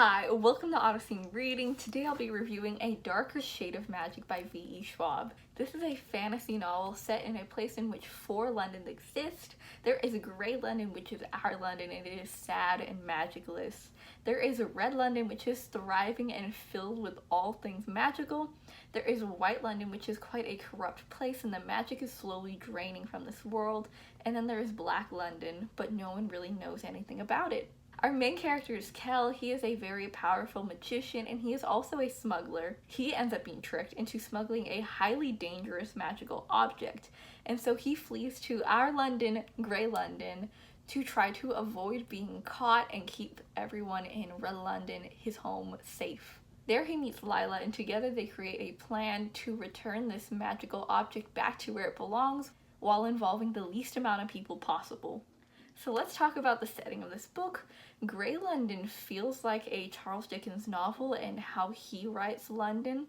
Hi, welcome to Odyssey Reading. Today I'll be reviewing A Darker Shade of Magic by V.E. Schwab. This is a fantasy novel set in a place in which 4 Londons exist. There is a Grey London, which is our London, and it is sad and magicless. There is a Red London, which is thriving and filled with all things magical. There is a White London, which is quite a corrupt place, and the magic is slowly draining from this world. And then there is Black London, but no one really knows anything about it. Our main character is Kel. He is a very powerful magician and he is also a smuggler. He ends up being tricked into smuggling a highly dangerous magical object, and so he flees to our London, Grey London, to try to avoid being caught and keep everyone in Red London, his home, safe. There he meets Lila, and together they create a plan to return this magical object back to where it belongs while involving the least amount of people possible. So let's talk about the setting of this book. Grey London feels like a Charles Dickens novel and how he writes London.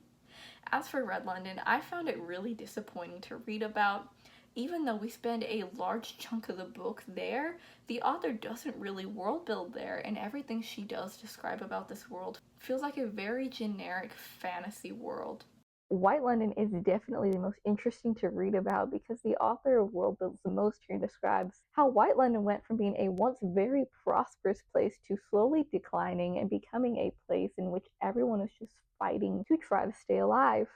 As for Red London, I found it really disappointing to read about. Even though we spend a large chunk of the book there, the author doesn't really world build there, and everything she does describe about this world feels like a very generic fantasy world. White London is definitely the most interesting to read about because the author world builds the most here and describes how White London went from being a once very prosperous place to slowly declining and becoming a place in which everyone is just fighting to try to stay alive.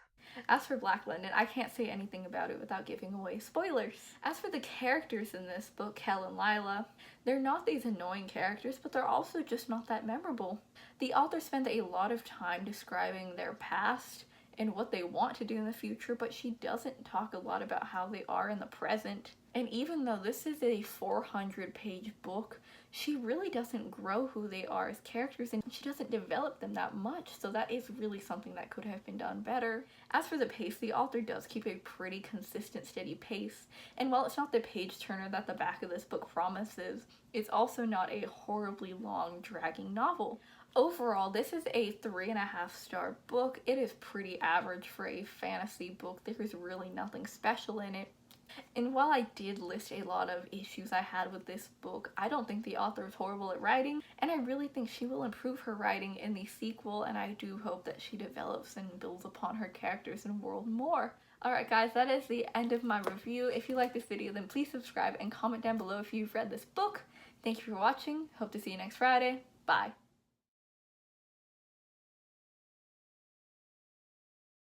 As for Black London, I can't say anything about it without giving away spoilers. As for the characters in this book, Kel and Lila, they're not these annoying characters, but they're also just not that memorable. The author spent a lot of time describing their past and what they want to do in the future, but she doesn't talk a lot about how they are in the present. And even though this is a 400-page book, she really doesn't grow who they are as characters, and she doesn't develop them that much, so that is really something that could have been done better. As for the pace, the author does keep a pretty consistent, steady pace, and while it's not the page turner that the back of this book promises, it's also not a horribly long, dragging novel. Overall, this is a 3.5-star book. It is pretty average for a fantasy book. There is really nothing special in it. And while I did list a lot of issues I had with this book, I don't think the author is horrible at writing, and I really think she will improve her writing in the sequel, and I do hope that she develops and builds upon her characters and world more. Alright guys, that is the end of my review. If you like this video, then please subscribe and comment down below if you've read this book. Thank you for watching. Hope to see you next Friday. Bye.